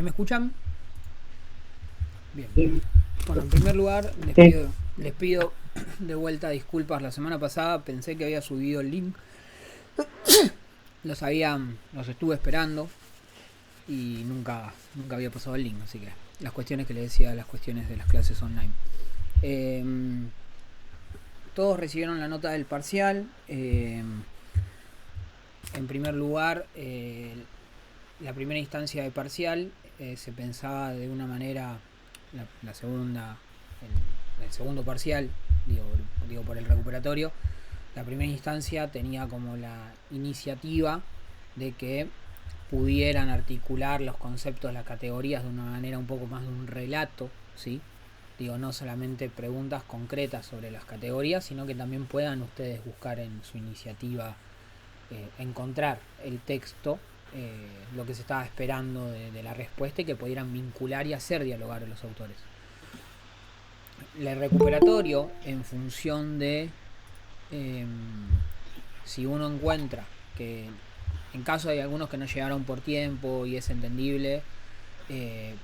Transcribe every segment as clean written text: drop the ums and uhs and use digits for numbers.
¿Ahí me escuchan? Bien. Sí, Bueno, en primer lugar, sí. les pido de vuelta disculpas. La semana pasada pensé que había subido el link. Los estuve esperando y nunca había pasado el link. Así que las cuestiones que les decía, las cuestiones de las clases online. Eh, Todos recibieron la nota del parcial. En primer lugar, la primera instancia de parcial se pensaba de una manera, la segunda, el segundo parcial, digo por el recuperatorio, la primera instancia tenía como la iniciativa de que pudieran articular los conceptos, las categorías de una manera un poco más de un relato, ¿sí? Digo, no solamente preguntas concretas sobre las categorías, sino que también puedan ustedes buscar en su iniciativa, encontrar el texto, lo que se estaba esperando de la respuesta y que pudieran vincular y hacer dialogar a los autores. El recuperatorio, en función de eh, si uno encuentra que en caso hay algunos que no llegaron por tiempo y es entendible,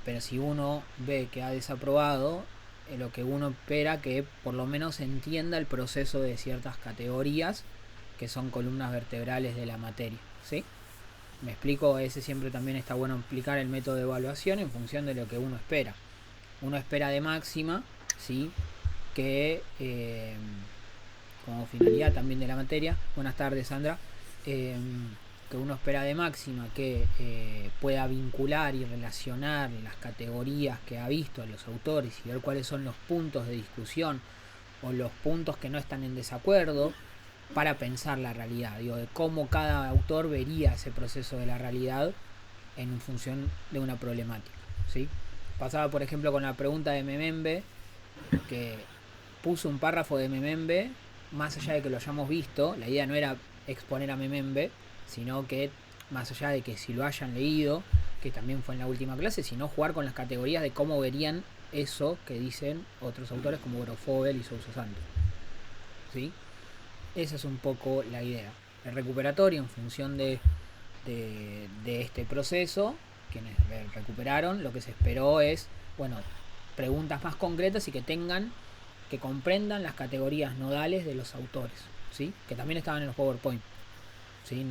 pero si uno ve que ha desaprobado, lo que uno espera que por lo menos entienda el proceso de ciertas categorías que son columnas vertebrales de la materia, ¿sí? Me explico, ese siempre también está bueno aplicar el método de evaluación en función de lo que uno espera. Uno espera de máxima, ¿sí? Que como finalidad también de la materia, buenas tardes Sandra, que uno espera de máxima que pueda vincular y relacionar las categorías que ha visto a los autores y ver cuáles son los puntos de discusión o los puntos que no están en desacuerdo para pensar la realidad, digo, de cómo cada autor vería ese proceso de la realidad en función de una problemática, ¿sí? Pasaba, por ejemplo, con la pregunta de Memembe, que puso un párrafo de Memembe, más allá de que lo hayamos visto, la idea no era exponer a Memembe, sino que, más allá de que si lo hayan leído, que también fue en la última clase, sino jugar con las categorías de cómo verían eso que dicen otros autores como Grofogel y Sousa Santos, ¿sí? Esa es un poco la idea. El recuperatorio, en función de este proceso, quienes recuperaron, lo que se esperó es, bueno, preguntas más concretas y que comprendan las categorías nodales de los autores, ¿sí? Que también estaban en los PowerPoint, ¿sí?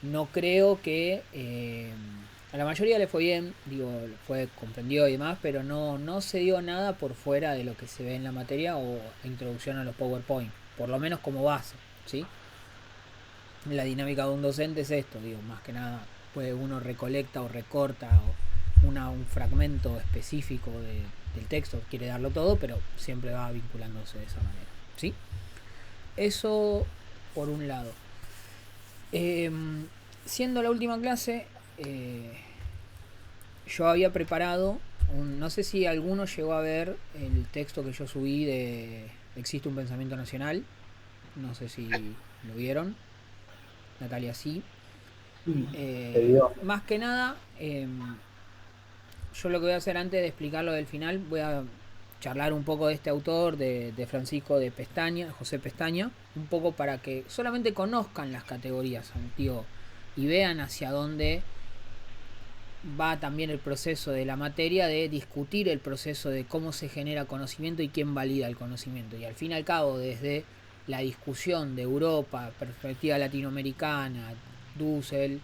No creo que a la mayoría le fue bien, digo, fue comprendido y demás, pero no se dio nada por fuera de lo que se ve en la materia o introducción a los PowerPoint, por lo menos como base, ¿sí? La dinámica de un docente es esto, digo, más que nada, pues uno recolecta o recorta un fragmento específico del texto, quiere darlo todo, pero siempre va vinculándose de esa manera, ¿sí? Eso por un lado. Eh, Siendo la última clase, yo había preparado, no sé si alguno llegó a ver el texto que yo subí de Existe un pensamiento nacional, no sé si lo vieron, Natalia sí. Sí, se dio. Más que nada, yo lo que voy a hacer antes de explicar lo del final, voy a charlar un poco de este autor, de Francisco de Pestaña, José Pestaña, un poco para que solamente conozcan las categorías, tío, y vean hacia dónde va también el proceso de la materia de discutir el proceso de cómo se genera conocimiento y quién valida el conocimiento. Y al fin y al cabo, desde la discusión de Europa, perspectiva latinoamericana, Dussel,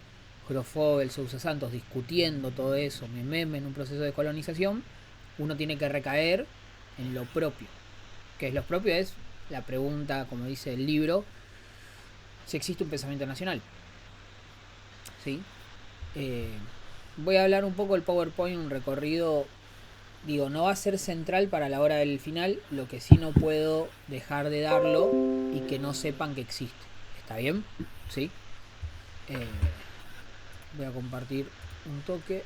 Grofogel, Sousa Santos, discutiendo todo eso, Mememe en un proceso de colonización, uno tiene que recaer en lo propio. Que es lo propio es la pregunta, como dice el libro, si existe un pensamiento nacional. ¿Sí? Voy a hablar un poco del PowerPoint, un recorrido, digo, no va a ser central para la hora del final, lo que sí no puedo dejar de darlo y que no sepan que existe. ¿Está bien? ¿Sí? Eh, Voy a compartir un toque.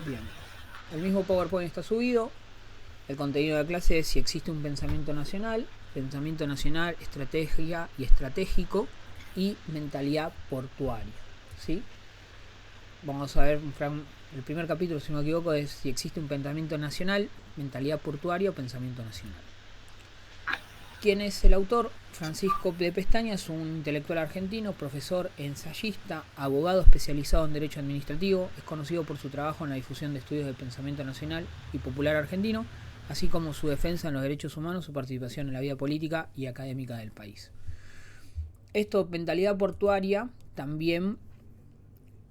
Bien. El mismo PowerPoint está subido. El contenido de la clase es si existe un pensamiento nacional, estrategia y estratégico y mentalidad portuaria. ¿Sí? Vamos a ver El primer capítulo, si no me equivoco, es si existe un pensamiento nacional, mentalidad portuaria o pensamiento nacional. ¿Quién es el autor? Francisco de Pestaña es un intelectual argentino, profesor, ensayista, abogado especializado en Derecho Administrativo. Es conocido por su trabajo en la difusión de estudios del pensamiento nacional y popular argentino, así como su defensa en los derechos humanos, su participación en la vida política y académica del país. Esto, mentalidad portuaria, también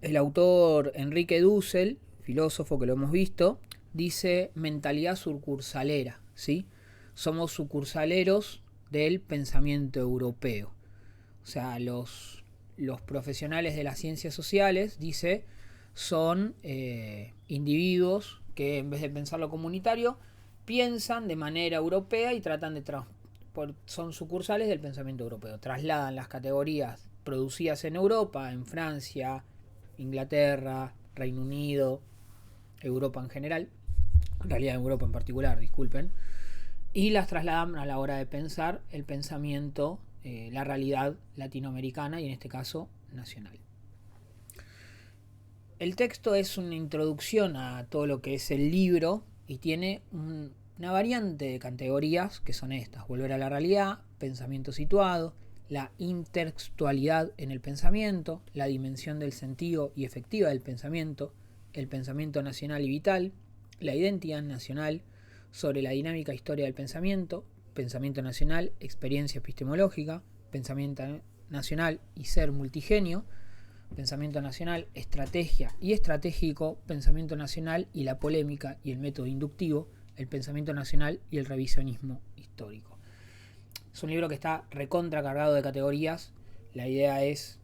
el autor Enrique Dussel, filósofo que lo hemos visto, dice mentalidad sucursalera, ¿sí? Somos sucursaleros del pensamiento europeo. O sea, los profesionales de las ciencias sociales, dice, son individuos que en vez de pensar lo comunitario, piensan de manera europea y tratan de son sucursales del pensamiento europeo. Trasladan las categorías producidas en Europa, en Francia, Inglaterra, Reino Unido, Europa en general, en realidad Europa en particular, disculpen, y las trasladan a la hora de pensar el pensamiento, la realidad latinoamericana y en este caso nacional. El texto es una introducción a todo lo que es el libro y tiene una variante de categorías que son estas: volver a la realidad, pensamiento situado, la intertextualidad en el pensamiento, la dimensión del sentido y efectiva del pensamiento, el pensamiento nacional y vital, la identidad nacional, sobre la dinámica historia del pensamiento, pensamiento nacional, experiencia epistemológica, pensamiento nacional y ser multigenio, pensamiento nacional, estrategia y estratégico, pensamiento nacional y la polémica y el método inductivo, el pensamiento nacional y el revisionismo histórico. Es un libro que está recontra cargado de categorías. La idea es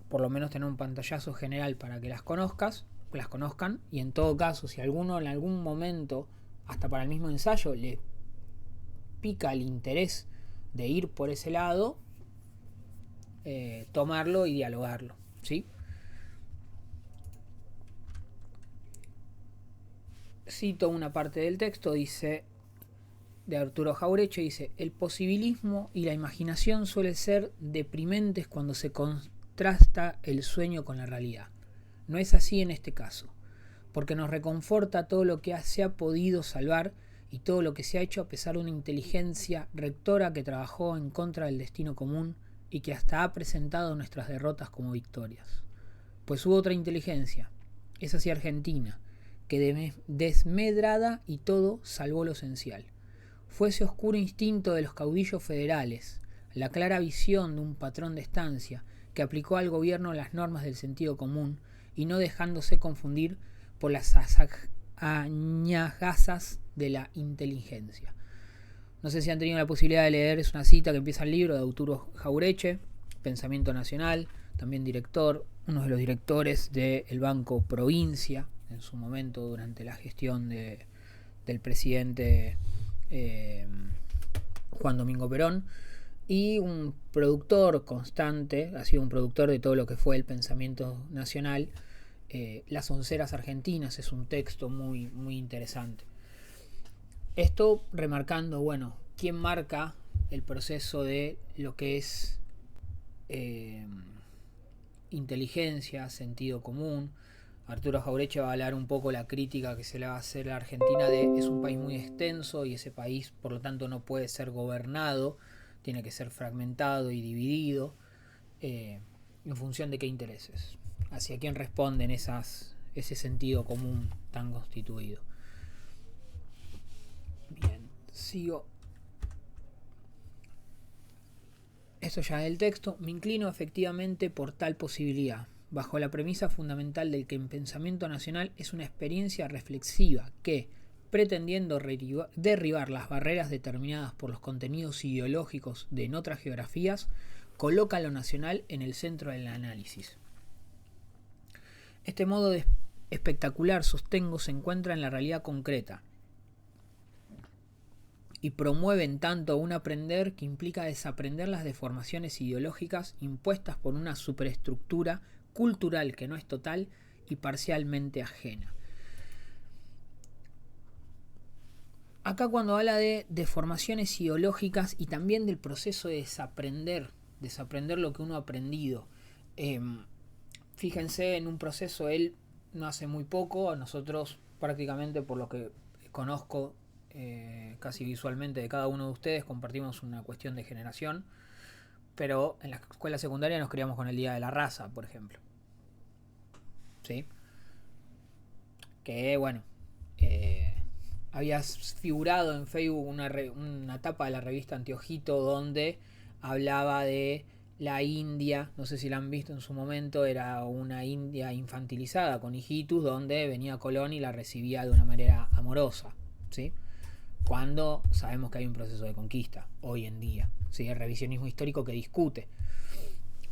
por lo menos tener un pantallazo general para que las conozcan, y en todo caso, si alguno en algún momento, hasta para el mismo ensayo, le pica el interés de ir por ese lado, tomarlo y dialogarlo, ¿sí? Cito una parte del texto, dice, de Arturo Jauretche, dice: el posibilismo y la imaginación suelen ser deprimentes cuando se contrasta el sueño con la realidad. No es así en este caso, porque nos reconforta todo lo que se ha podido salvar y todo lo que se ha hecho a pesar de una inteligencia rectora que trabajó en contra del destino común y que hasta ha presentado nuestras derrotas como victorias. Pues hubo otra inteligencia, esa sí argentina, que desmedrada y todo salvó lo esencial. Fue ese oscuro instinto de los caudillos federales, la clara visión de un patrón de estancia que aplicó al gobierno las normas del sentido común y no dejándose confundir por las añagazas de la inteligencia. No sé si han tenido la posibilidad de leer, es una cita que empieza el libro de Arturo Jauretche, Pensamiento Nacional, también director, uno de los directores del Banco Provincia, en su momento durante la gestión del presidente Juan Domingo Perón, y un productor constante, ha sido un productor de todo lo que fue el pensamiento nacional. Las onceras argentinas es un texto muy, muy interesante. Esto remarcando, bueno, quién marca el proceso de lo que es inteligencia, sentido común. Arturo Jauretche va a hablar un poco la crítica que se le va a hacer a la Argentina de es un país muy extenso y ese país por lo tanto no puede ser gobernado, tiene que ser fragmentado y dividido en función de qué intereses, hacia quién responden ese sentido común tan constituido. Bien, sigo. Eso ya es el texto. Me inclino efectivamente por tal posibilidad, bajo la premisa fundamental de que el pensamiento nacional es una experiencia reflexiva que, pretendiendo derribar las barreras determinadas por los contenidos ideológicos de en otras geografías, coloca lo nacional en el centro del análisis. Este modo de espectacular, sostengo, se encuentra en la realidad concreta y promueven tanto un aprender que implica desaprender las deformaciones ideológicas impuestas por una superestructura cultural que no es total y parcialmente ajena. Acá cuando habla de deformaciones ideológicas y también del proceso de desaprender lo que uno ha aprendido, fíjense en un proceso, él no hace muy poco. Nosotros prácticamente, por lo que conozco casi visualmente de cada uno de ustedes, compartimos una cuestión de generación, pero en la escuela secundaria nos criamos con el Día de la Raza, por ejemplo. ¿Sí? Que bueno, había figurado en Facebook una tapa de la revista Anteojito donde hablaba de la India, no sé si la han visto en su momento, era una India infantilizada con hijitus, donde venía Colón y la recibía de una manera amorosa, ¿sí? Cuando sabemos que hay un proceso de conquista hoy en día, ¿sí? El revisionismo histórico que discute.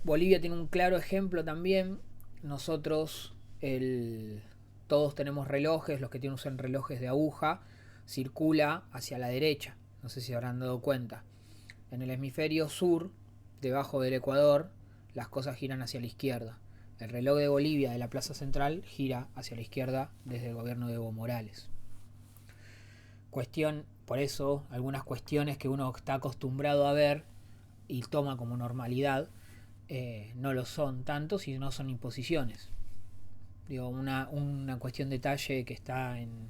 Bolivia tiene un claro ejemplo también. Nosotros, todos tenemos relojes, los que usan relojes de aguja, circula hacia la derecha, no sé si habrán dado cuenta. En el hemisferio sur, debajo del Ecuador, las cosas giran hacia la izquierda. El reloj de Bolivia de la Plaza Central gira hacia la izquierda desde el gobierno de Evo Morales. Por eso, algunas cuestiones que uno está acostumbrado a ver y toma como normalidad, no lo son tanto, si no son imposiciones. Digo, una cuestión de detalle que está en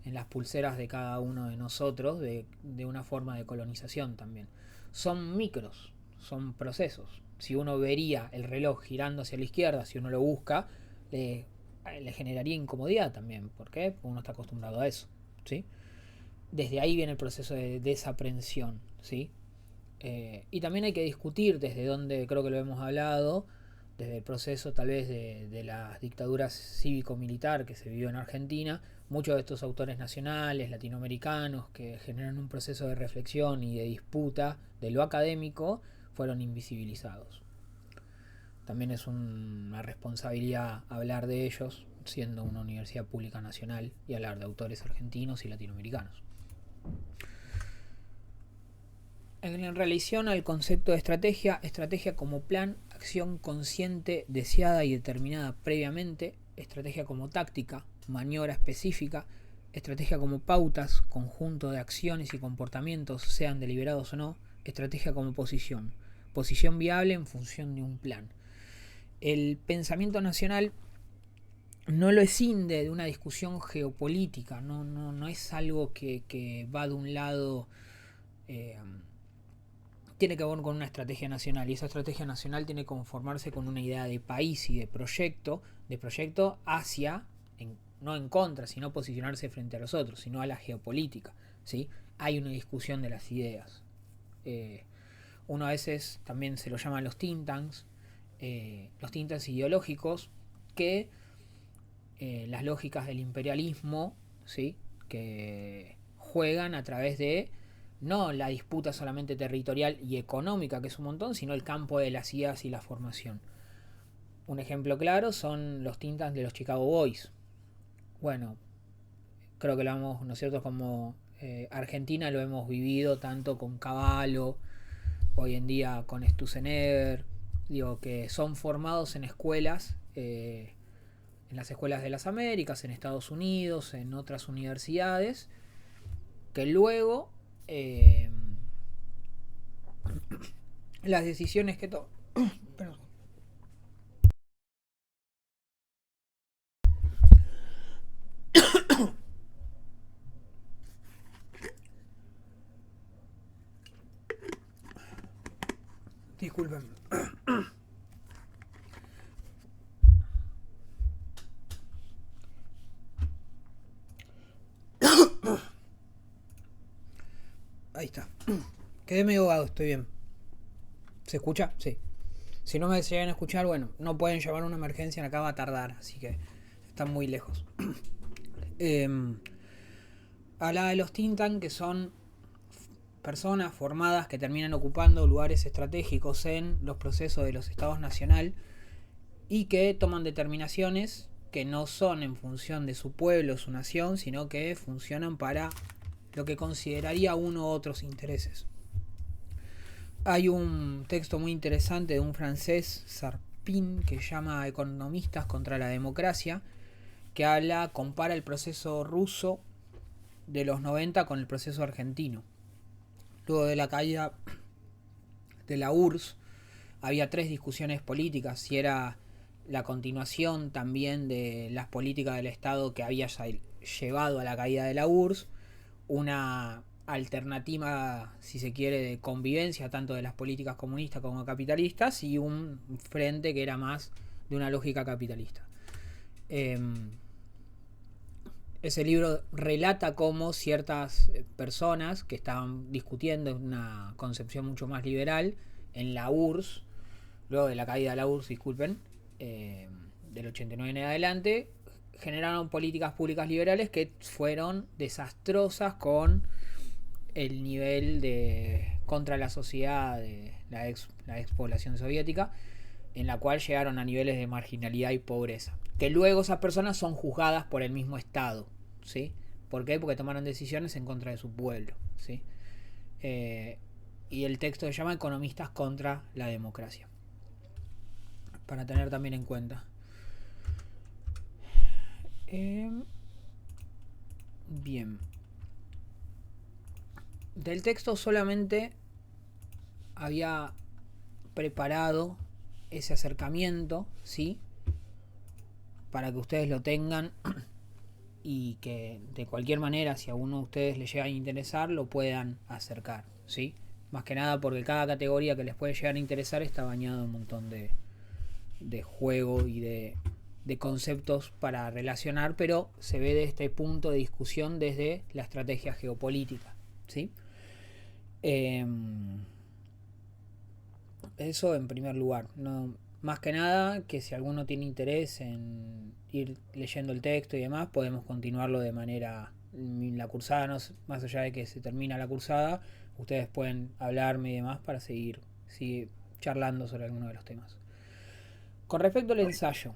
las pulseras de cada uno de nosotros, de una forma de colonización también. Son micros, son procesos. Si uno vería el reloj girando hacia la izquierda, si uno lo busca, le generaría incomodidad también. ¿Por qué? Porque uno está acostumbrado a eso, ¿sí? Desde ahí viene el proceso de desaprensión, ¿sí? Y también hay que discutir desde donde, creo que lo hemos hablado, desde el proceso tal vez de las dictaduras cívico-militar que se vivió en Argentina. Muchos de estos autores nacionales, latinoamericanos, que generan un proceso de reflexión y de disputa de lo académico, fueron invisibilizados. También es una responsabilidad hablar de ellos, siendo una universidad pública nacional, y hablar de autores argentinos y latinoamericanos. En relación al concepto de estrategia como plan, acción consciente, deseada y determinada previamente, estrategia como táctica, maniobra específica, estrategia como pautas, conjunto de acciones y comportamientos, sean deliberados o no, estrategia como posición viable en función de un plan. El pensamiento nacional no lo escinde de una discusión geopolítica, no es algo que va de un lado, tiene que ver con una estrategia nacional, y esa estrategia nacional tiene que conformarse con una idea de país y de proyecto hacia, no en contra, sino posicionarse frente a los otros, sino a la geopolítica, ¿sí? Hay una discusión de las ideas. Uno a veces también se lo llaman los think tanks ideológicos, que las lógicas del imperialismo, ¿sí? Que juegan a través de no la disputa solamente territorial y económica, que es un montón, sino el campo de las ideas y la formación. Un ejemplo claro son los think tanks de los Chicago Boys. Bueno, creo que lo hemos, ¿no es cierto?, como Argentina lo hemos vivido tanto con Cavallo, hoy en día con Sturzenegger, digo, que son formados en escuelas, en las escuelas de las Américas, en Estados Unidos, en otras universidades, que luego las decisiones que toman disculpen. Ahí está. Quedé medio ahogado, estoy bien. ¿Se escucha? Sí. Si no me llegan a escuchar, bueno, no pueden llamar a una emergencia, acá va a tardar, así que están muy lejos. Hablaba de los think tanks, que son personas formadas que terminan ocupando lugares estratégicos en los procesos de los estados nacional y que toman determinaciones que no son en función de su pueblo, su nación, sino que funcionan para lo que consideraría uno u otros intereses. Hay un texto muy interesante de un francés, Sarpin, que llama Economistas contra la democracia, que compara el proceso ruso de los 90 con el proceso argentino. Luego de la caída de la URSS había tres discusiones políticas: si era la continuación también de las políticas del Estado que había llevado a la caída de la URSS, una alternativa, si se quiere, de convivencia tanto de las políticas comunistas como capitalistas, y un frente que era más de una lógica capitalista. Ese libro relata cómo ciertas personas que estaban discutiendo una concepción mucho más liberal en la URSS, luego de la caída de la URSS, disculpen, del 89 en adelante, generaron políticas públicas liberales que fueron desastrosas con el nivel de contra la sociedad de la ex población soviética, en la cual llegaron a niveles de marginalidad y pobreza, que luego esas personas son juzgadas por el mismo Estado, ¿sí? ¿Por qué? Porque tomaron decisiones en contra de su pueblo, ¿sí? Y el texto se llama Economistas contra la democracia, para tener también en cuenta. Bien. Del texto solamente había preparado ese acercamiento, ¿sí? Para que ustedes lo tengan y que de cualquier manera, si a uno de ustedes les llega a interesar, lo puedan acercar, ¿sí? Más que nada porque cada categoría que les puede llegar a interesar está bañado en un montón de juego y de conceptos para relacionar, pero se ve de este punto de discusión desde la estrategia geopolítica, ¿sí? Eso en primer lugar. No, más que nada, que si alguno tiene interés en ir leyendo el texto y demás, podemos continuarlo de manera la cursada, no, más allá de que se termina la cursada, ustedes pueden hablarme y demás para seguir charlando sobre alguno de los temas. Con respecto al ensayo.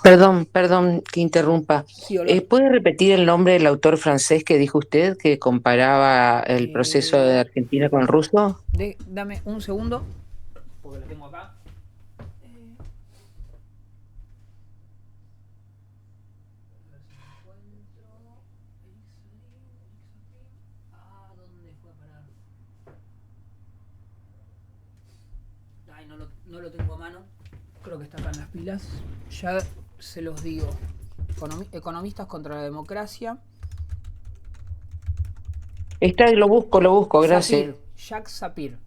Perdón que interrumpa. Sí, ¿Puede repetir el nombre del autor francés que dijo usted, que comparaba el proceso de Argentina con el ruso? Dame un segundo, porque lo tengo acá. ¿Dónde fue a parar? Ay, no lo tengo a mano. Creo que está acá en las pilas. Ya se los digo. Economistas contra la democracia. Lo busco, gracias. Sapir, Jacques Sapir.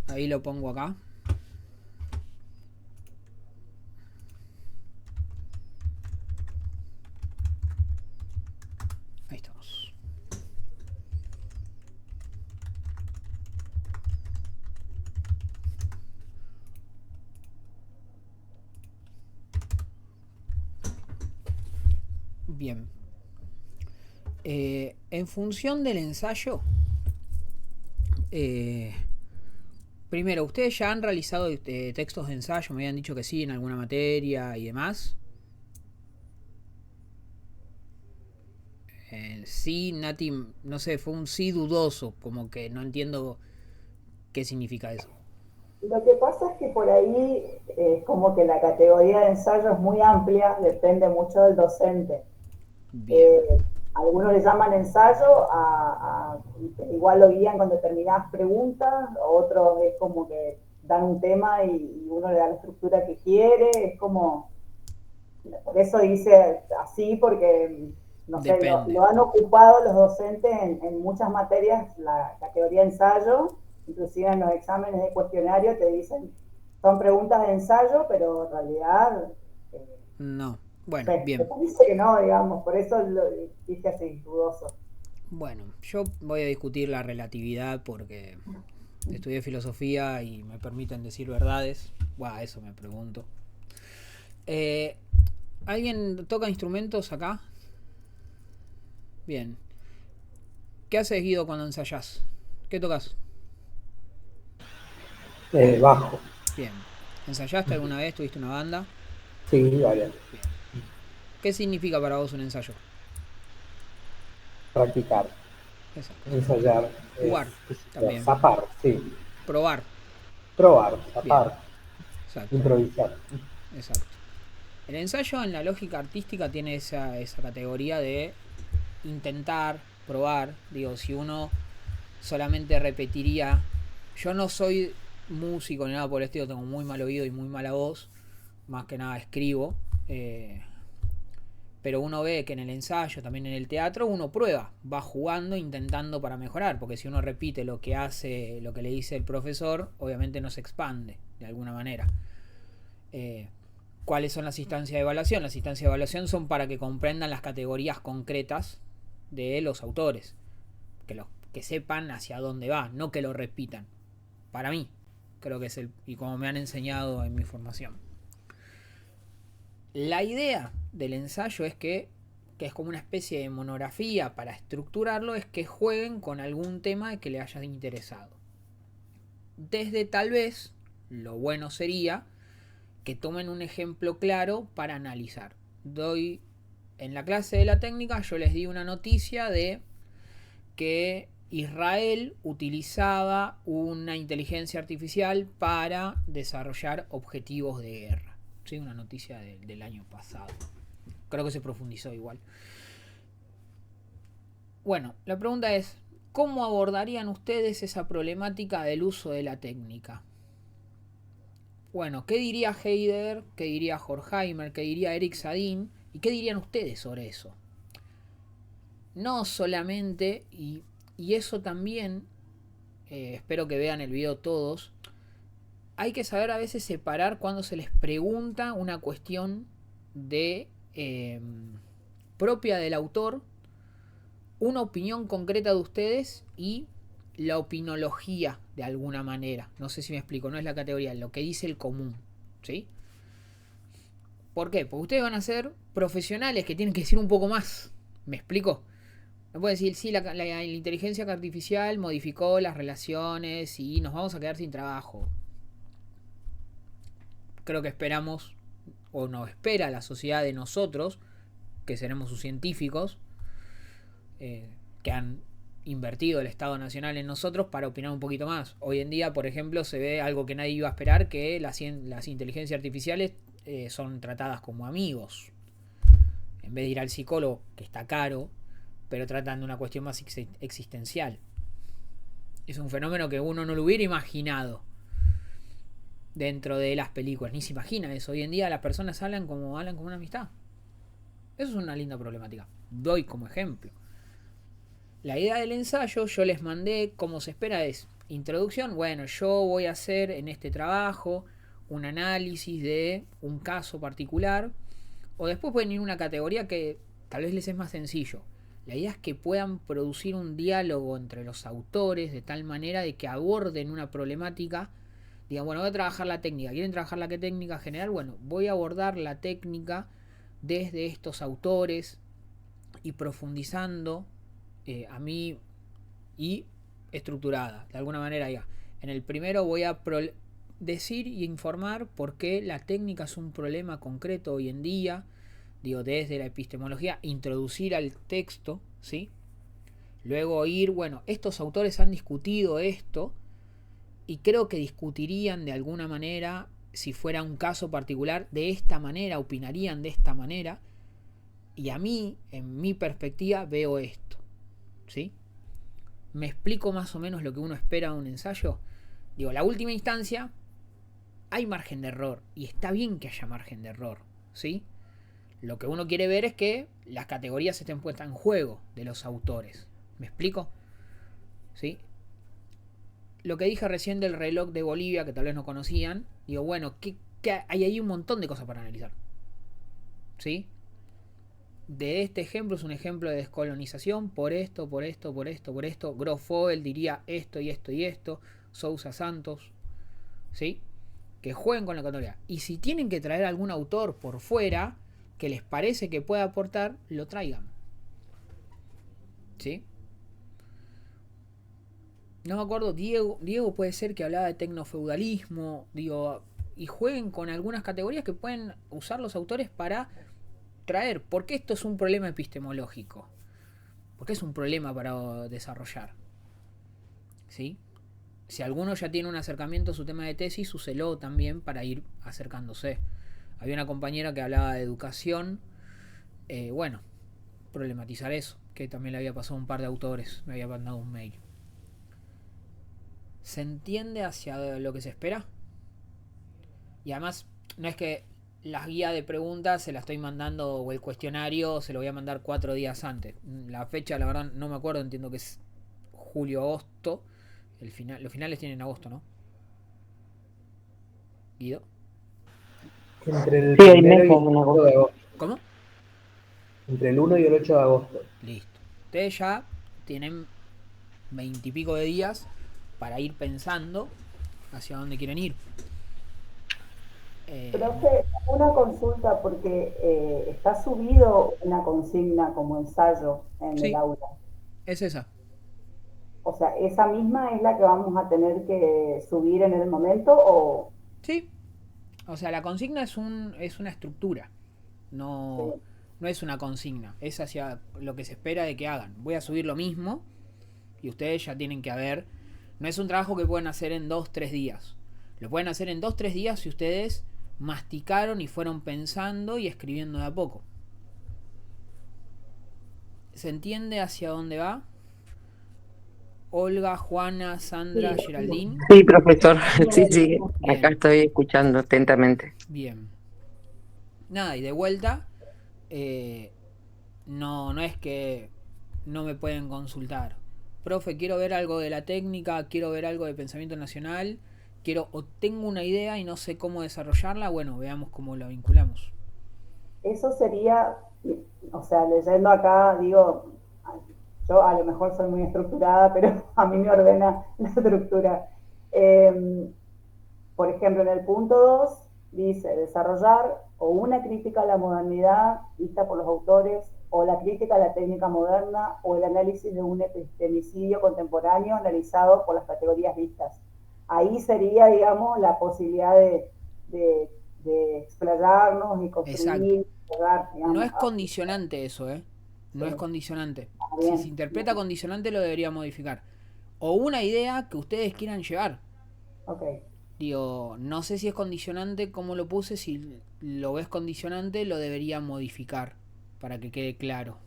Ahí lo pongo acá. Ahí estamos. Bien. En función del ensayo, primero, ¿ustedes ya han realizado textos de ensayo? Me habían dicho que sí en alguna materia y demás. Sí, Nati, no sé, fue un sí dudoso, como que no entiendo qué significa eso. Lo que pasa es que por ahí es como que la categoría de ensayo es muy amplia, depende mucho del docente. Algunos le llaman ensayo igual lo guían con determinadas preguntas, otros es como que dan un tema y uno le da la estructura que quiere, es como, por eso dice así, porque no sé, lo han ocupado los docentes en muchas materias la categoría ensayo, inclusive en los exámenes de cuestionario te dicen, son preguntas de ensayo, pero en realidad no. Bueno, bien. Me parece que no, digamos, por eso lo dije así, dudoso. Bueno, yo voy a discutir la relatividad porque estudié filosofía y me permiten decir verdades. Buah, eso me pregunto. ¿Alguien toca instrumentos acá? Bien. ¿Qué haces, Guido, cuando ensayás? ¿Qué tocas? Bajo. Bien. ¿Ensayaste alguna vez? ¿Tuviste una banda? Sí, varias. Bien. ¿Qué significa para vos un ensayo? Practicar. Exacto. Ensayar. Jugar. También. Zapar, sí. Probar. Zapar. Exacto. Improvisar. Exacto. El ensayo en la lógica artística tiene esa categoría de intentar, probar. Digo, si uno solamente repetiría Yo no soy músico ni nada por el estilo, tengo muy mal oído y muy mala voz, más que nada escribo, pero uno ve que en el ensayo, también en el teatro, uno prueba, va jugando, intentando para mejorar, porque si uno repite lo que hace, lo que le dice el profesor, obviamente no se expande de alguna manera. ¿Cuáles son las instancias de evaluación? Las instancias de evaluación son para que comprendan las categorías concretas de los autores, que sepan hacia dónde va, no que lo repitan. Para mí, creo que es y como me han enseñado en mi formación. La idea del ensayo es que es como una especie de monografía para estructurarlo, es que jueguen con algún tema que les haya interesado. Desde tal vez, lo bueno sería que tomen un ejemplo claro para analizar. En la clase de la técnica yo les di una noticia de que Israel utilizaba una inteligencia artificial para desarrollar objetivos de guerra. ¿Sí? Una noticia del año pasado. Creo que se profundizó igual. Bueno, la pregunta es, ¿cómo abordarían ustedes esa problemática del uso de la técnica? Bueno, ¿qué diría Heidegger? ¿Qué diría Horkheimer? ¿Qué diría Eric Sadin? ¿Y qué dirían ustedes sobre eso? No solamente, y eso también, espero que vean el video todos, hay que saber a veces separar cuando se les pregunta una cuestión propia del autor, una opinión concreta de ustedes y la opinología de alguna manera. No sé si me explico, no es la categoría, lo que dice el común. ¿Sí? ¿Por qué? Porque ustedes van a ser profesionales que tienen que decir un poco más. ¿Me explico? No puede decir, sí, la inteligencia artificial modificó las relaciones y nos vamos a quedar sin trabajo. Creo que esperamos, o nos espera la sociedad de nosotros, que seremos sus científicos, que han invertido el Estado Nacional en nosotros para opinar un poquito más. Hoy en día, por ejemplo, se ve algo que nadie iba a esperar, que las inteligencias artificiales son tratadas como amigos. En vez de ir al psicólogo, que está caro, pero tratan de una cuestión más existencial. Es un fenómeno que uno no lo hubiera imaginado dentro de las películas. Ni se imagina eso. Hoy en día las personas hablan como una amistad. Eso es una linda problemática. Doy como ejemplo. La idea del ensayo, yo les mandé, como se espera, es introducción. Bueno, yo voy a hacer en este trabajo un análisis de un caso particular. O después pueden ir a una categoría que tal vez les es más sencillo. La idea es que puedan producir un diálogo entre los autores de tal manera de que aborden una problemática. Digan, bueno, voy a trabajar la técnica. ¿Quieren trabajar la técnica general? Bueno, voy a abordar la técnica desde estos autores y profundizando a mí y estructurada. De alguna manera ya. En el primero voy a decir y informar por qué la técnica es un problema concreto hoy en día. Digo, desde la epistemología, introducir al texto, ¿sí? Luego ir, bueno, estos autores han discutido esto y creo que discutirían de alguna manera, si fuera un caso particular, de esta manera, opinarían de esta manera. Y a mí, en mi perspectiva, veo esto, ¿sí? ¿Me explico más o menos lo que uno espera de un ensayo? Digo, la última instancia, hay margen de error y está bien que haya margen de error, ¿sí? Lo que uno quiere ver es que las categorías estén puestas en juego de los autores. ¿Me explico? ¿Sí? Lo que dije recién del reloj de Bolivia, que tal vez no conocían, digo, bueno, hay ahí un montón de cosas para analizar. ¿Sí? De este ejemplo es un ejemplo de descolonización por esto, por esto, por esto, por esto. Grofogel diría esto y esto y esto. Sousa Santos. ¿Sí? Que jueguen con la categoría. Y si tienen que traer algún autor por fuera que les parece que pueda aportar, lo traigan. ¿Sí? No me acuerdo, Diego puede ser que hablaba de tecnofeudalismo, digo, y jueguen con algunas categorías que pueden usar los autores para traer, porque esto es un problema epistemológico, porque es un problema para desarrollar. ¿Sí? Si alguno ya tiene un acercamiento a su tema de tesis, úselo también para ir acercándose. Había una compañera que hablaba de educación, bueno, problematizar eso, que también le había pasado a un par de autores, me había mandado un mail. ¿Se entiende hacia lo que se espera? Y además, no es que las guías de preguntas se las estoy mandando o el cuestionario se lo voy a mandar 4 días antes. La fecha, la verdad, no me acuerdo, entiendo que es julio-agosto. Los finales tienen agosto, ¿no? Guido. Entre el Sí, hay primero y mesas el en 8 de agosto. agosto. ¿Cómo? Entre el 1 y el 8 de agosto. Listo. Ustedes ya tienen 20 y pico de días para ir pensando hacia dónde quieren ir. Profe, una consulta porque está subido una consigna como ensayo en el Sí, aula. es esa. O sea, ¿esa misma es la que vamos a tener que subir en el momento o...? Sí. O sea, la consigna es una estructura. No, Sí, no es una consigna. Es hacia lo que se espera de que hagan. Voy a subir lo mismo y ustedes ya tienen que haber. No es un trabajo que pueden hacer en 2-3 días. Lo pueden hacer en 2-3 días si ustedes masticaron y fueron pensando y escribiendo de a poco. ¿Se entiende hacia dónde va? Olga, Juana, Sandra, sí, Geraldine. Sí, profesor. Sí, sí. Acá Bien, estoy escuchando atentamente. bien. Nada, y de vuelta, eh, no es que no me pueden consultar. Profe, quiero ver algo de la técnica, quiero ver algo de pensamiento nacional, quiero o tengo una idea y no sé cómo desarrollarla, bueno, veamos cómo la vinculamos. eso sería, o sea, leyendo acá, digo, yo a lo mejor soy muy estructurada, pero a mí me ordena la estructura. Eh, por ejemplo, en el punto 2 dice desarrollar o una crítica a la modernidad vista por los autores, o la crítica a la técnica moderna, o el análisis de un epistemicidio contemporáneo analizado por las categorías vistas. Ahí sería, digamos, la posibilidad de explayarnos y Exacto. construir, jugar, No digamos. es condicionante eso, ¿eh? No es Sí, condicionante. está Si se bien, interpreta bien, condicionante lo debería modificar. O una idea que ustedes quieran llevar. ok. Digo, no sé si es condicionante como lo puse, si lo ves condicionante lo debería modificar para que quede claro.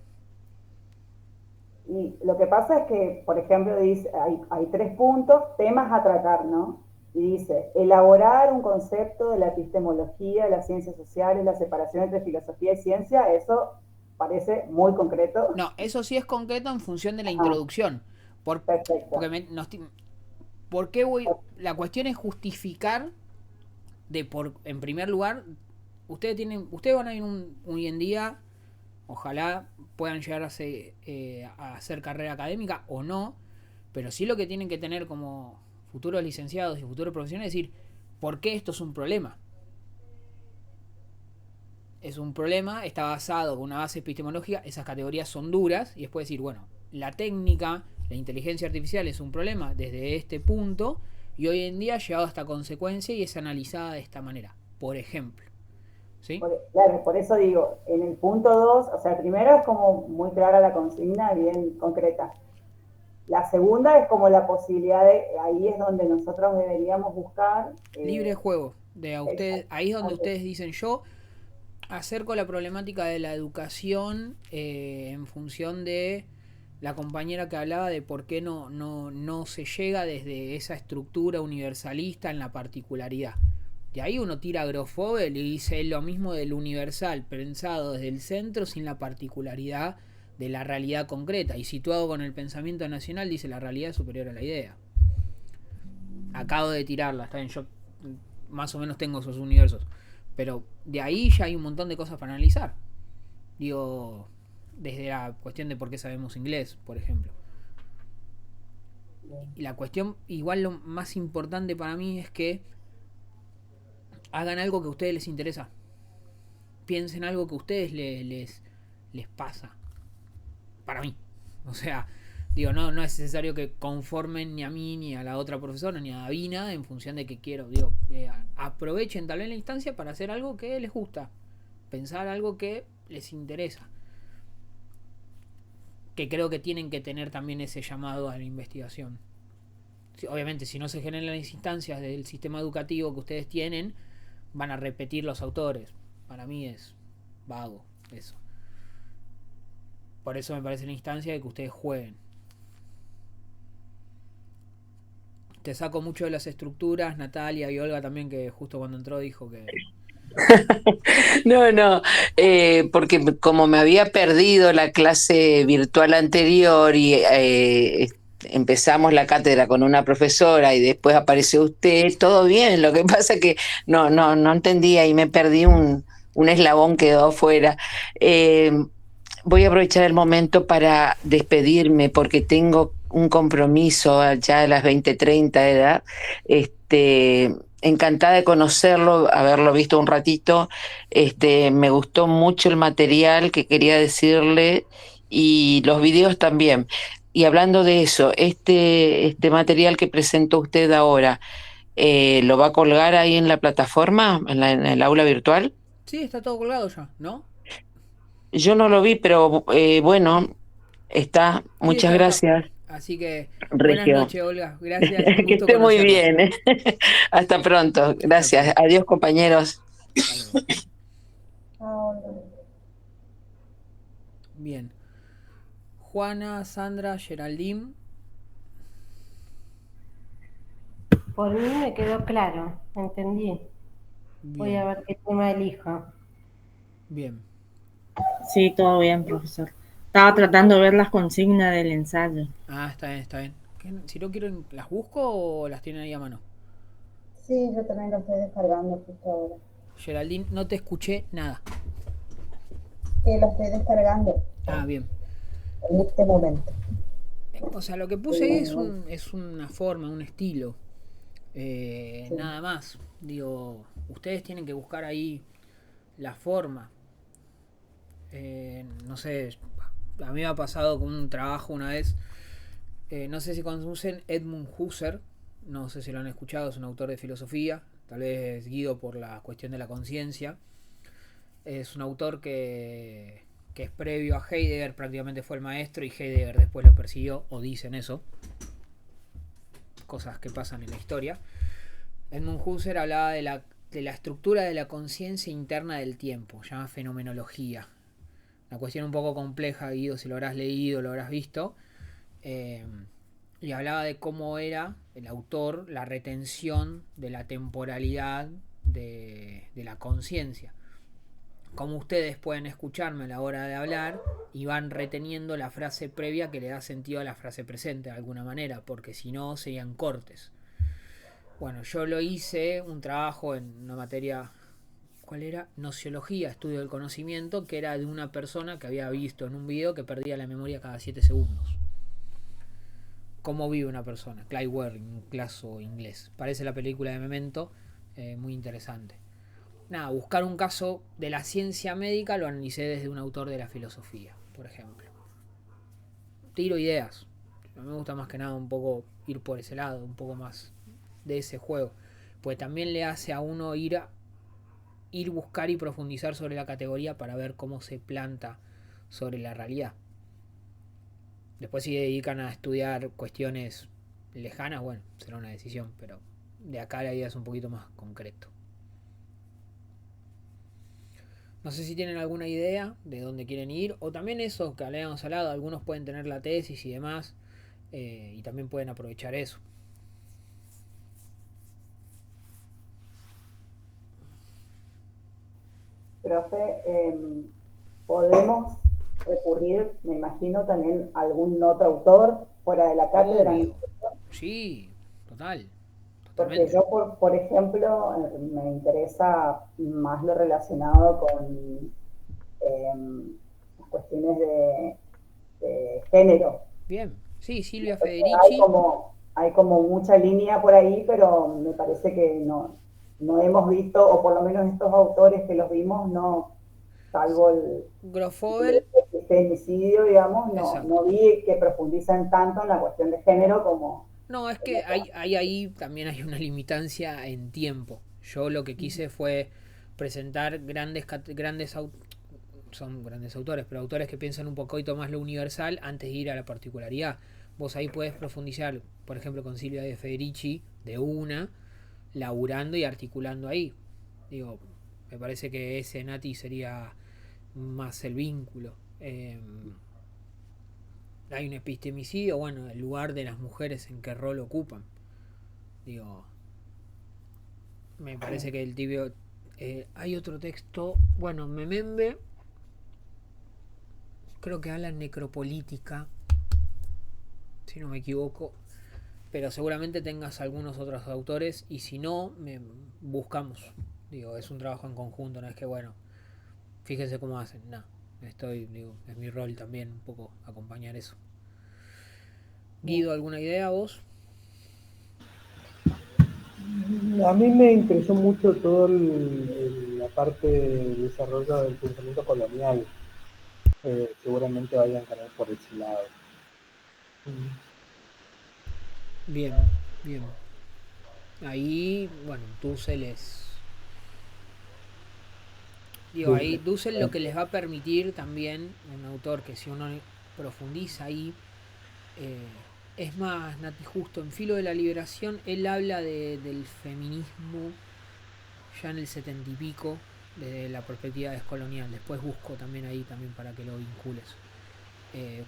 Y lo que pasa es que, por ejemplo, dice, hay 3 puntos, temas a tratar, ¿no? Y dice, elaborar un concepto de la epistemología, de las ciencias sociales, la separación entre filosofía y ciencia, eso parece muy concreto. No, eso sí es concreto en función de la Ah, introducción. Por, porque perfecto. ¿por qué voy? La cuestión es justificar en primer lugar, ustedes van a ir hoy en día, ojalá puedan llegar a hacer carrera académica o no, pero sí lo que tienen que tener como futuros licenciados y futuros profesionales es decir, ¿por qué esto es un problema? Es un problema, está basado en una base epistemológica, esas categorías son duras, y después decir, bueno, la técnica, la inteligencia artificial es un problema desde este punto, y hoy en día ha llegado a esta consecuencia y es analizada de esta manera, por ejemplo. ¿Sí? Claro, por eso digo, en el punto 2, o sea, primero es como muy clara la consigna, bien concreta. La segunda es como la posibilidad de, ahí es donde nosotros deberíamos buscar. Libre juego. De a ustedes, Exacto, ahí es donde ok, ustedes dicen yo acerco la problemática de la educación en función de la compañera que hablaba de por qué no se llega desde esa estructura universalista en la particularidad. De ahí uno tira a Grofobel y dice lo mismo del universal, pensado desde el centro sin la particularidad de la realidad concreta. Y situado con el pensamiento nacional, dice la realidad es superior a la idea. Acabo de tirarla, está bien, yo más o menos tengo esos universos. Pero de ahí ya hay un montón de cosas para analizar. Digo, desde la cuestión de por qué sabemos inglés, por ejemplo. bien. Y la cuestión, igual lo más importante para mí es que hagan algo que a ustedes les interesa. Piensen algo que a ustedes les pasa. Para mí. O sea, digo, no es necesario que conformen ni a mí, ni a la otra profesora, ni a Davina en función de que quiero. Digo, aprovechen tal vez la instancia para hacer algo que les gusta. Pensar algo que les interesa. Que creo que tienen que tener también ese llamado a la investigación. Obviamente, si no se generan las instancias del sistema educativo que ustedes tienen, van a repetir los autores. Para mí es vago eso. Por eso me parece la instancia de que ustedes jueguen. Te saco mucho de las estructuras, Natalia y Olga también, que justo cuando entró dijo que... No, no, porque como me había perdido la clase virtual anterior y empezamos la cátedra con una profesora y después apareció usted, todo bien, lo que pasa que no entendía y me perdí un eslabón quedó fuera. Eh, Voy a aprovechar el momento para despedirme porque tengo un compromiso ya a las 20:30 de edad. Encantada de conocerlo, haberlo visto un ratito. Me gustó mucho el material que quería decirle y los videos también. Y hablando de eso, este material que presentó usted ahora, ¿lo va a colgar ahí en la plataforma, en el aula virtual? Sí, está todo colgado ya, ¿no? Yo no lo vi, pero bueno, está. Sí, Muchas está. gracias, Así que buenas Regio. noches, Olga. Gracias, un Que gusto esté muy conocerla. bien. Hasta pronto. Hasta Gracias. pronto. Adiós, compañeros. Hasta luego. Ah, Bien. Juana, Sandra, Geraldine. Por mí me quedó claro, entendí. Voy a Bien, ver qué tema elijo. bien. Sí, todo bien, profesor. Estaba tratando de ver las consignas del ensayo. Ah, está bien, está bien. Si no quiero, ¿las busco o las tienen ahí a mano? sí, yo también lo estoy descargando justo ahora. Geraldine, no te escuché nada. Que lo estoy descargando Ah, bien. en este momento. O sea, lo que puse ahí es una forma, un estilo. Sí. Nada más. Digo, ustedes tienen que buscar ahí la forma. No sé, a mí me ha pasado con un trabajo una vez. No sé si conocen Edmund Husserl. No sé si lo han escuchado, es un autor de filosofía. Tal vez guido por la cuestión de la conciencia. Es un autor que es previo a Heidegger, prácticamente fue el maestro y Heidegger después lo persiguió, o dicen eso. Cosas que pasan en la historia. Edmund Husserl hablaba de la estructura de la conciencia interna del tiempo, llama fenomenología. Una cuestión un poco compleja, Guido, si lo habrás leído, lo habrás visto. Y hablaba de cómo era el autor la retención de la temporalidad de la conciencia. Como ustedes pueden escucharme a la hora de hablar y van reteniendo la frase previa que le da sentido a la frase presente de alguna manera, porque si no serían cortes. Bueno, yo lo hice, un trabajo en una materia, ¿cuál era? Nociología, estudio del conocimiento, que era de una persona que había visto en un video que perdía la memoria cada 7 segundos. ¿Cómo vive una persona? Clive Weir, un claso inglés. Parece la película de Memento, muy interesante. Nada, buscar un caso de la ciencia médica lo analicé desde un autor de la filosofía, por ejemplo. Tiro ideas. A mí me gusta más que nada un poco ir por ese lado, un poco más de ese juego. Pues también le hace a uno ir buscar y profundizar sobre la categoría para ver cómo se planta sobre la realidad. Después si dedican a estudiar cuestiones lejanas, bueno, será una decisión, pero de acá la idea es un poquito más concreto. No sé si tienen alguna idea de dónde quieren ir, o también eso que habíamos hablado, algunos pueden tener la tesis y demás, y también pueden aprovechar eso. Profe, podemos recurrir, me imagino, también a algún otro autor fuera de la cátedra. Obvio. Sí, total. Porque Totalmente. yo, por ejemplo, me interesa más lo relacionado con las cuestiones de género. Bien. Sí, Silvia Entonces, Federici. hay como mucha línea por ahí, pero me parece que no hemos visto, o por lo menos estos autores que los vimos, no, salvo el Grofobel. femicidio, digamos, Exacto. no vi que profundizan tanto en la cuestión de género como... No, es que ahí también hay una limitancia en tiempo. Yo lo que quise fue presentar son grandes autores, pero autores que piensan un poquito más lo universal antes de ir a la particularidad. Vos ahí podés profundizar, por ejemplo, con Silvia de Federici, de una, laburando y articulando ahí. Digo, me parece que ese Nati sería más el vínculo. Hay un epistemicidio, bueno, el lugar de las mujeres en qué rol ocupan. Digo, me parece que el tibio... hay otro texto, bueno, Memembe, creo que habla en necropolítica, si no me equivoco, pero seguramente tengas algunos otros autores y si no, buscamos. Digo, es un trabajo en conjunto, no es que, bueno, fíjense cómo hacen, no. Digo, es mi rol también un poco acompañar eso. Guido, ¿alguna idea vos? A mí me interesó mucho toda la parte de desarrollo del pensamiento colonial. Seguramente vayan a encarar por ese lado. Bien, bien. Ahí, bueno, Dussel es... Digo, ahí Dulce. Dussel lo que les va a permitir también, un autor que si uno profundiza ahí, es más, Nati, justo en Filo de la Liberación, él habla del feminismo ya en el 70 y pico, desde la perspectiva descolonial. Después busco también ahí también para que lo vincules,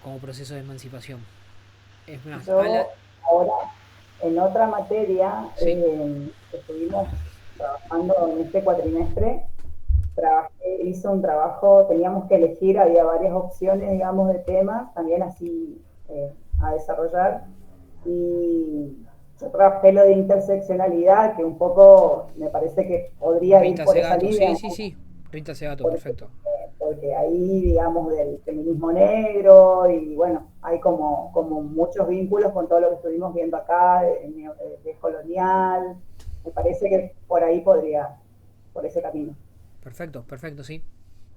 como proceso de emancipación. Es más, Yo ahora, en otra materia, sí, que estuvimos trabajando en este cuatrimestre, hice un trabajo, teníamos que elegir, había varias opciones, digamos, de temas, también así a desarrollar. Y yo trabajé lo de interseccionalidad, que un poco me parece que podría ir Rita por esa Segato, línea, sí, ¿no? sí, sí, Rita Segato, porque, perfecto. porque ahí, digamos, del feminismo negro y bueno, hay como muchos vínculos con todo lo que estuvimos viendo acá, de colonial, me parece que por ahí podría, por ese camino. Perfecto, perfecto, sí.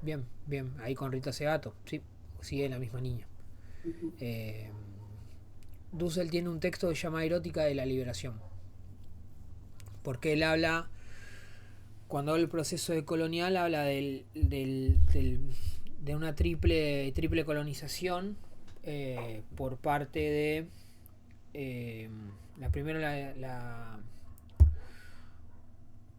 Bien, bien, ahí con Rita Segato, sí, sigue la misma niña. Eh, Dussel tiene un texto que se llama Erótica de la Liberación, porque él habla, cuando habla del proceso de colonial, habla de una triple colonización por parte de eh, la primera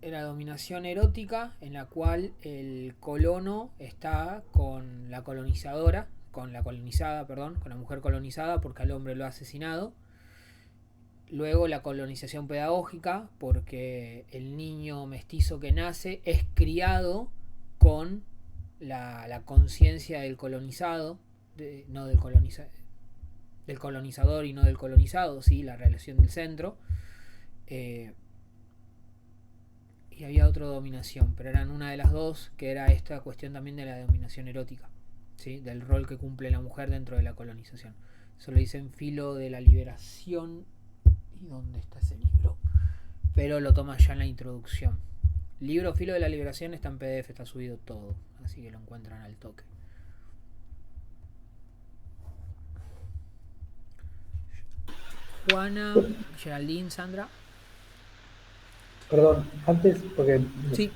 la dominación erótica, en la cual el colono está con la colonizadora, con la colonizada, perdón, con la mujer colonizada porque al hombre lo ha asesinado. Luego la colonización pedagógica, porque el niño mestizo que nace es criado con la conciencia del colonizado, no del colonizador y no del colonizado, ¿sí? La relación del centro. Eh, y había otra dominación, pero eran una de las dos, que era esta cuestión también de la dominación erótica, ¿sí? Del rol que cumple la mujer dentro de la colonización. Eso lo dice en Filo de la Liberación. ¿Y dónde está ese libro? Pero lo toma ya en la introducción. Libro Filo de la Liberación está en PDF, está subido todo, así que lo encuentran al toque. Juana, Geraldine, Sandra. Perdón, antes, porque Sí,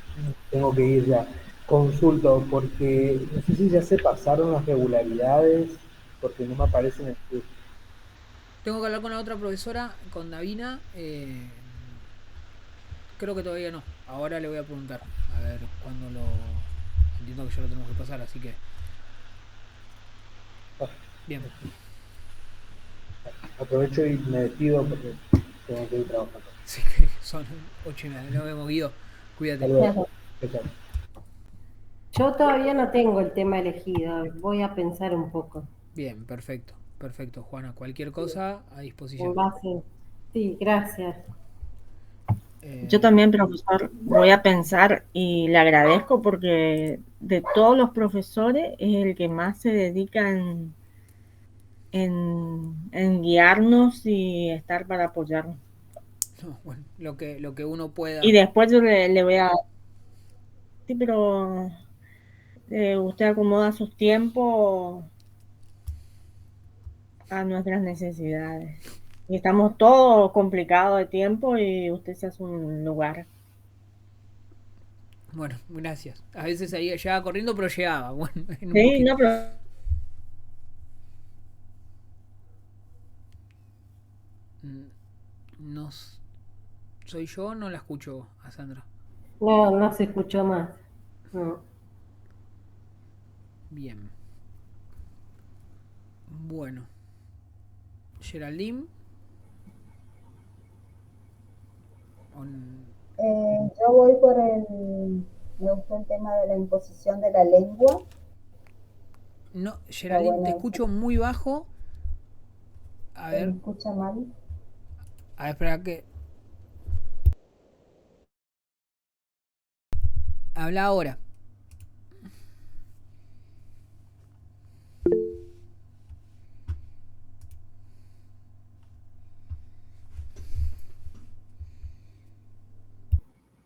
tengo que ir ya, consulto, porque no sé si ya se pasaron las regularidades, porque no me aparecen en el... tengo que hablar con la otra profesora, con Davina. Creo que todavía no. Ahora le voy a preguntar. A ver cuándo lo... Entiendo que ya lo tenemos que pasar, así que... Bien. Aprovecho y me despido porque tengo que ir trabajando. Sí que son 8:30. Nos vemos, Guido. Hasta Cuídate. luego. Chao, chao. Yo todavía no tengo el tema elegido, voy a pensar un poco. Bien, perfecto. Perfecto, Juana. Cualquier cosa a En disposición. base. Sí, gracias. Yo Eh, también, profesor, voy a pensar y le agradezco porque de todos los profesores es el que más se dedica en guiarnos y estar para apoyarnos. no, bueno, lo que uno pueda. Y después yo le voy a... Sí, pero usted acomoda sus tiempos a nuestras necesidades. Y estamos todos complicados de tiempo y usted se hace un lugar. Bueno, gracias. A veces ahí llegaba corriendo, pero llegaba. Bueno, en un Sí, poquito. no, pero Mm, No, ¿soy yo o no la escucho a Sandra? No, no se escuchó más. No. Bien. Bueno. Geraldine. Yo voy por me gusta el tema de la imposición de la lengua. No, Está Geraldine, te bueno eso. escucho muy bajo. A ¿Se ver, me escucha mal? espera que... Habla ahora.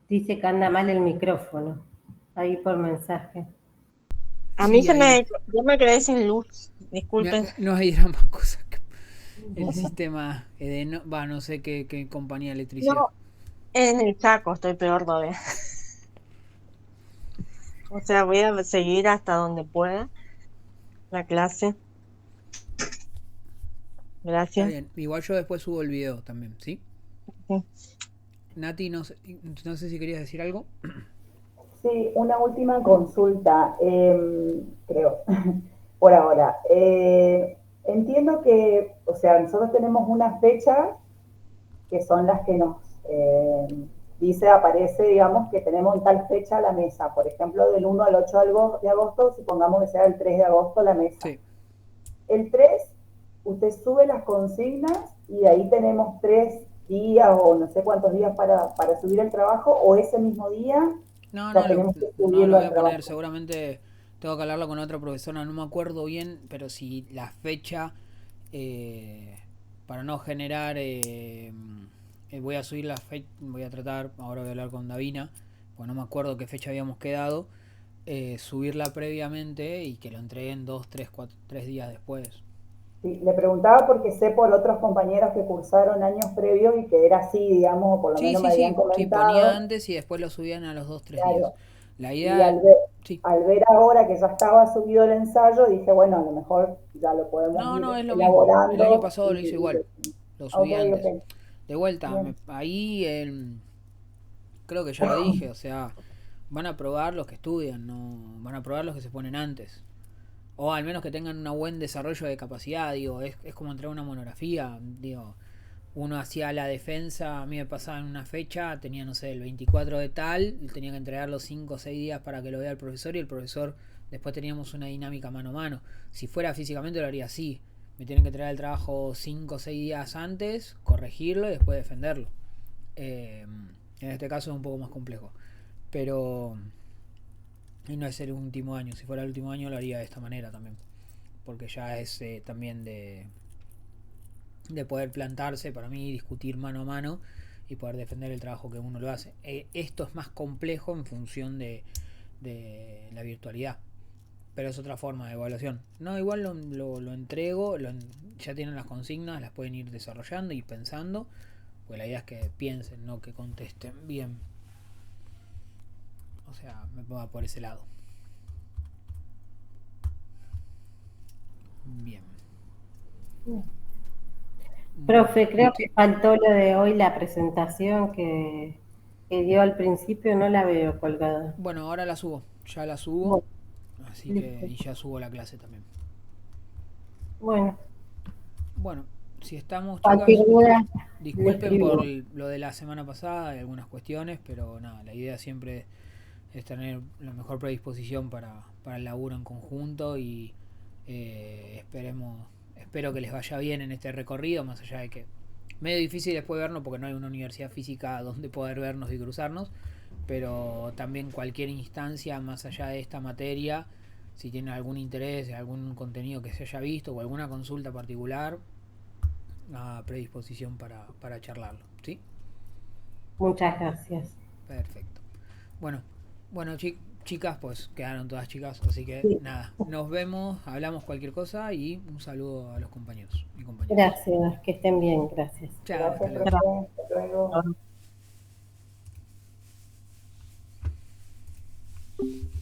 Dice que anda mal el micrófono. Ahí por mensaje. A mí Sí, ahí. yo me quedé sin luz, disculpen. No hay drama, cosas que el sistema no sé qué compañía de electricidad. No, en el saco estoy peor todavía. O sea, voy a seguir hasta donde pueda la clase. Está Gracias. bien. Igual yo después subo el video también, ¿sí? Sí. Nati, no sé si querías decir algo. Sí, una última consulta, creo, por ahora. Entiendo que, o sea, nosotros tenemos unas fechas que son las que nos dice, aparece, digamos, que tenemos en tal fecha la mesa. Por ejemplo, del 1 al 8 de agosto, supongamos que sea el 3 de agosto la mesa. Sí. El 3, usted sube las consignas y de ahí tenemos 3 días o no sé cuántos días para subir el trabajo, o ese mismo día No, ya tenemos que no lo subirlo voy al a poner. trabajo. Seguramente tengo que hablarlo con otra profesora. No me acuerdo bien, pero si la fecha, para no generar, voy a subir la fecha, voy a tratar, ahora voy a hablar con Davina, porque no me acuerdo qué fecha habíamos quedado, subirla previamente y que lo entreguen 2, 3 días después. Sí, le preguntaba porque sé por otros compañeros que cursaron años previos y que era así, digamos, o por lo Sí, menos sí, me habían sí, sí, ponía comentado. antes y después lo subían a los 2, 3 días. Claro. La Y idea, sí. al ver ahora que ya estaba subido el ensayo, dije, bueno, a lo mejor ya lo podemos No, ir es lo mismo. El año elaborando. pasado lo hice igual. Lo Ok, subí antes. ok, De vuelta, bien. ahí creo que ya lo dije, o sea, van a probar los que estudian, no van a probar los que se ponen antes. O al menos que tengan un buen desarrollo de capacidad, digo, es como entrar a una monografía, digo, uno hacía la defensa, a mí me pasaba en una fecha, tenía, no sé, el 24 de tal, tenía que entregar los 5 o 6 días para que lo vea el profesor y el profesor, después teníamos una dinámica mano a mano. Si fuera físicamente lo haría así, me tienen que entregar el trabajo 5 o 6 días antes, corregirlo y después defenderlo. En este caso es un poco más complejo, pero... Y no es el último año, si fuera el último año lo haría de esta manera también, porque ya es también de poder plantarse para mí, discutir mano a mano y poder defender el trabajo que uno lo hace. Esto es más complejo en función de la virtualidad, pero es otra forma de evaluación. No, igual lo entrego, ya tienen las consignas, las pueden ir desarrollando y pensando, pues la idea es que piensen, no que contesten bien. O sea, me ponga por ese lado. Bien. Profe, creo que faltó lo de hoy, la presentación que dio al principio, no la veo colgada. Bueno, ahora la subo, ya la subo, Bueno, así que listo. y ya subo la clase también. Bueno, Bueno, si estamos, cualquier chicas, duda le disculpen por escribimos. lo de la semana pasada y algunas cuestiones, pero nada, la idea siempre es tener la mejor predisposición para el laburo en conjunto y espero que les vaya bien en este recorrido, más allá de que medio difícil después vernos porque no hay una universidad física donde poder vernos y cruzarnos, pero también cualquier instancia más allá de esta materia, si tienen algún interés, algún contenido que se haya visto o alguna consulta particular, a predisposición para charlarlo, ¿sí? Muchas gracias. Perfecto. Bueno, bueno chicas, pues quedaron todas chicas, así que Sí, nada, nos vemos, hablamos cualquier cosa y un saludo a los compañeros y compañeras. gracias, que estén bien, gracias. Chao, hasta Gracias, luego. profe. Hasta luego.